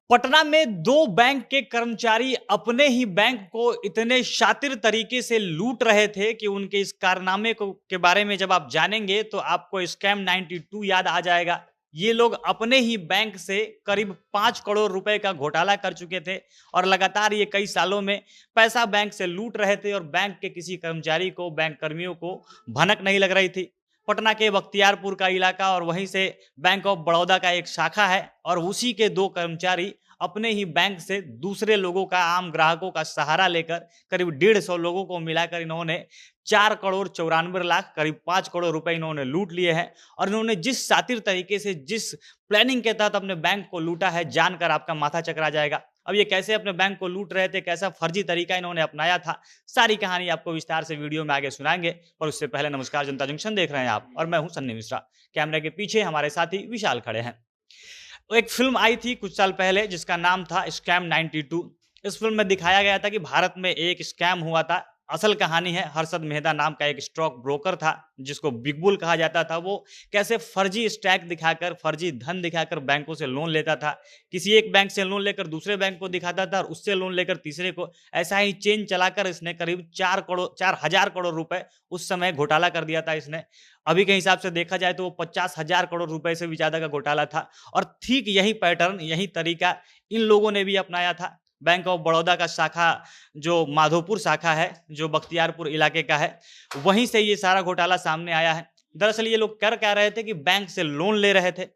पटना में दो बैंक के कर्मचारी अपने ही बैंक को इतने शातिर तरीके से लूट रहे थे कि उनके इस कारनामे को के बारे में जब आप जानेंगे तो आपको स्कैम 92 याद आ जाएगा। ये लोग अपने ही बैंक से करीब 5 करोड़ रुपए का घोटाला कर चुके थे और लगातार ये कई सालों में पैसा बैंक से लूट रहे थे और बैंक के किसी कर्मचारी को, बैंक कर्मियों को भनक नहीं लग रही थी। पटना के बख्तियारपुर का इलाका और वहीं से बैंक ऑफ बड़ौदा का एक शाखा है और उसी के दो कर्मचारी अपने ही बैंक से दूसरे लोगों का, आम ग्राहकों का सहारा लेकर करीब 150 लोगों को मिलाकर इन्होंने 4 करोड़ 94 लाख करीब 5 करोड़ रुपए इन्होंने लूट लिए हैं। और इन्होंने जिस शातिर तरीके से, जिस प्लानिंग के तहत अपने बैंक को लूटा है, जानकर आपका माथा चकरा जाएगा। अब ये कैसे अपने बैंक को लूट रहे थे, कैसा फर्जी तरीका इन्होंने अपनाया था, सारी कहानी आपको विस्तार से वीडियो में आगे सुनाएंगे। पर उससे पहले नमस्कार, जनता जंक्शन देख रहे हैं आप और मैं हूं सन्नी मिश्रा। कैमरे के पीछे हमारे साथी विशाल खड़े हैं। तो एक फिल्म आई थी कुछ साल पहले जिसका नाम था स्कैम 92। इस फिल्म में दिखाया गया था कि भारत में एक स्कैम हुआ था। असल कहानी है, हर्षद मेहता नाम का एक स्टॉक ब्रोकर था जिसको बिग बुल कहा जाता था। वो कैसे फर्जी स्टैक दिखाकर, फर्जी धन दिखाकर बैंकों से लोन लेता था। किसी एक बैंक से लोन लेकर दूसरे बैंक को दिखाता था और उससे लोन लेकर तीसरे को। ऐसा ही चेन चलाकर इसने करीब 4,000 करोड़ रुपए उस समय घोटाला कर दिया था इसने। अभी के हिसाब से देखा जाए तो वो 50,000 करोड़ रुपए से भी ज्यादा का घोटाला था। और ठीक यही पैटर्न, यही तरीका इन लोगों ने भी अपनाया था। बैंक ऑफ बड़ौदा का शाखा, जो माधोपुर शाखा है, जो बख्तियारपुर इलाके का है, वहीं से ये सारा घोटाला सामने आया है। दरअसल ये लोग कर क्या रहे थे कि बैंक से लोन ले रहे थे।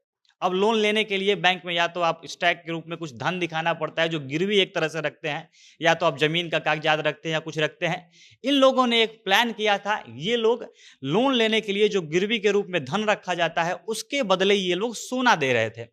अब लोन लेने के लिए बैंक में या तो आप स्टैक के रूप में कुछ धन दिखाना पड़ता है जो गिरवी एक तरह से रखते हैं, या तो आप जमीन का कागजात रखते हैं या कुछ रखते हैं। इन लोगों ने एक प्लान किया था। ये लोग लोन लेने के लिए जो गिरवी के रूप में धन रखा जाता है उसके बदले ये लोग सोना दे रहे थे।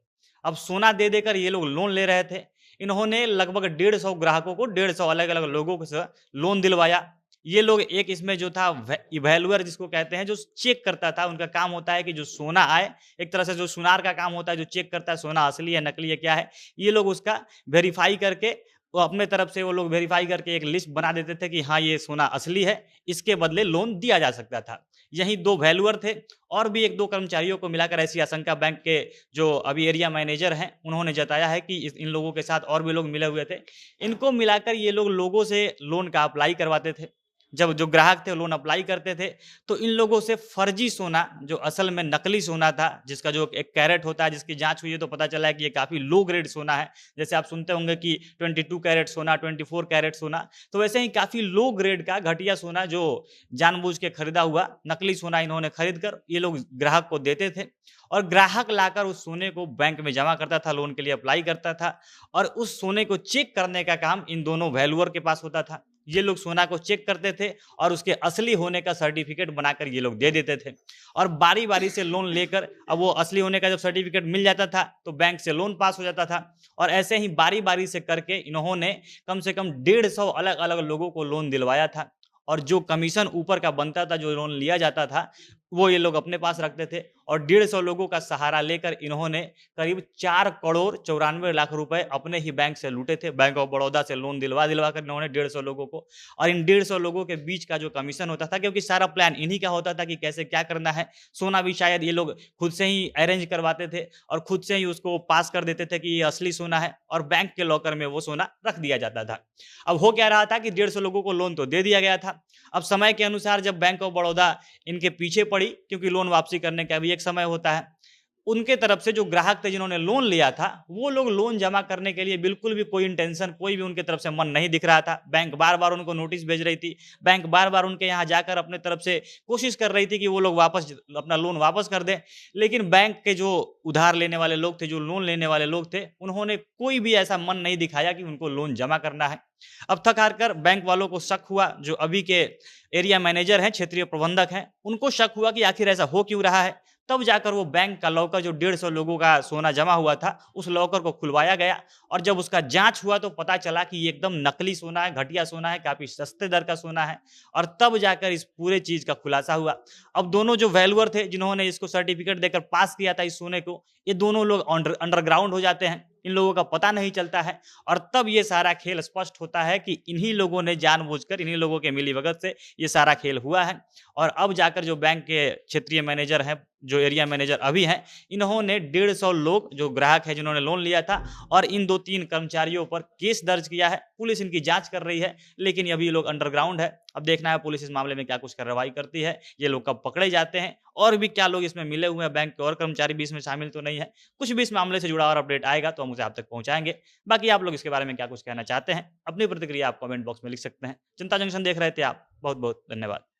अब सोना दे देकर ये लोग लोन ले रहे थे। इन्होंने लगभग 150 ग्राहकों को, 150 अलग अलग लोगों से लोन दिलवाया। ये लोग एक इसमें जो था इवैल्यूअर जिसको कहते हैं, जो चेक करता था। उनका काम होता है कि जो सोना आए, एक तरह से जो सुनार का काम होता है, जो चेक करता है सोना असली है नकली है क्या है, ये लोग उसका वेरीफाई करके, वो अपने तरफ से वो लोग वेरीफाई करके एक लिस्ट बना देते थे कि हाँ ये सोना असली है, इसके बदले लोन दिया जा सकता था। यही दो वैल्यूअर थे और भी एक दो कर्मचारियों को मिलाकर ऐसी आशंका बैंक के जो अभी एरिया मैनेजर हैं उन्होंने जताया है कि इन लोगों के साथ और भी लोग मिले हुए थे। इनको मिलाकर ये लोग लोगों से लोन का अप्लाई करवाते थे। जब जो ग्राहक थे लोन अप्लाई करते थे तो इन लोगों से फर्जी सोना, जो असल में नकली सोना था, जिसका जो एक कैरेट होता है, जिसकी जांच हुई है तो पता चला है कि ये काफी लो ग्रेड सोना है। जैसे आप सुनते होंगे कि 22 कैरेट सोना, 24 कैरेट सोना, तो वैसे ही काफी लो ग्रेड का घटिया सोना जो जानबूझ के खरीदा हुआ नकली सोना इन्होंने खरीद कर ये लोग ग्राहक को देते थे। और ग्राहक लाकर उस सोने को बैंक में जमा करता था, लोन के लिए अप्लाई करता था। और उस सोने को चेक करने का काम इन दोनों वैल्यूअर के पास होता था। ये लोग सोना को चेक करते थे और उसके असली होने का सर्टिफिकेट बनाकर ये लोग दे देते थे। और बारी बारी से लोन लेकर, अब वो असली होने का जब सर्टिफिकेट मिल जाता था तो बैंक से लोन पास हो जाता था। और ऐसे ही बारी बारी से करके इन्होंने कम से कम 150 अलग अलग लोगों को लोन दिलवाया था। और जो कमीशन ऊपर का बनता था, जो लोन लिया जाता था, वो ये लोग अपने पास रखते थे। और 150 लोगों का सहारा लेकर इन्होंने करीब 4 करोड़ 94 लाख रुपए अपने ही बैंक से लूटे थे। बैंक ऑफ बड़ौदा से लोन दिलवा दिलवा कर इन्होंने 150 लोगों को। और इन 150 लोगों के बीच का जो कमीशन होता था, क्योंकि सारा प्लान इन्हीं का होता था कि कैसे क्या करना है। सोना भी शायद ये लोग खुद से ही अरेंज करवाते थे और खुद से ही उसको पास कर देते थे कि ये असली सोना है, और बैंक के लॉकर में वो सोना रख दिया जाता था। अब हो क्या रहा था कि 150 लोगों को लोन तो दे दिया गया था। अब समय के अनुसार जब बैंक ऑफ बड़ौदा इनके पीछे पड़ी, क्योंकि लोन वापसी करने का भी एक समय होता है, उनके तरफ से जो ग्राहक थे जिन्होंने लोन लिया था, वो लोग लोन जमा करने के लिए बिल्कुल भी कोई इंटेंशन, कोई भी उनके तरफ से मन नहीं दिख रहा था। बैंक बार बार उनको नोटिस भेज रही थी, बैंक बार बार उनके यहाँ जाकर अपने तरफ से कोशिश कर रही थी कि वो लोग वापस अपना लोन वापस कर दें। लेकिन बैंक के जो उधार लेने वाले लोग थे, जो लोन लेने वाले लोग थे, उन्होंने कोई भी ऐसा मन नहीं दिखाया कि उनको लोन जमा करना है। अब थक हार कर बैंक वालों को शक हुआ, जो अभी के एरिया मैनेजर हैं, क्षेत्रीय प्रबंधक हैं, उनको शक हुआ कि आखिर ऐसा हो क्यों रहा है। तब जाकर वो बैंक का लॉकर, जो 150 लोगों का सोना जमा हुआ था, उस लॉकर को खुलवाया गया। और जब उसका जांच हुआ तो पता चला कि ये एकदम नकली सोना है, घटिया सोना है, काफी सस्ते दर का सोना है। और तब जाकर इस पूरे चीज का खुलासा हुआ। अब दोनों जो वैल्यूअर थे जिन्होंने इसको सर्टिफिकेट देकर पास किया था इस सोने को, ये दोनों लोग अंडरग्राउंड हो जाते हैं, इन लोगों का पता नहीं चलता है और तब ये सारा खेल स्पष्ट होता है कि इन्हीं लोगों ने जानबूझकर, इन्हीं लोगों के मिलीभगत से ये सारा खेल हुआ है। और अब जाकर जो बैंक के क्षेत्रीय मैनेजर हैं, जो एरिया मैनेजर अभी हैं, इन्होंने 150 लोग जो ग्राहक हैं जिन्होंने लोन लिया था और इन 2-3 कर्मचारियों पर केस दर्ज किया है। पुलिस इनकी जाँच कर रही है, लेकिन अभी ये लोग अंडरग्राउंड है। अब देखना है पुलिस इस मामले में क्या कुछ कार्रवाई करती है, ये लोग कब पकड़े जाते हैं और भी क्या लोग इसमें मिले हुए हैं, बैंक के और कर्मचारी भी इसमें शामिल तो नहीं है। कुछ भी इस मामले से जुड़ा और अपडेट आएगा तो हम उसे आप तक पहुँचाएँगे। बाकी आप लोग इसके बारे में क्या कुछ कहना चाहते हैं, अपनी प्रतिक्रिया आप कमेंट बॉक्स में लिख सकते हैं। जनता जंक्शन देख रहे थे आप, बहुत-बहुत धन्यवाद।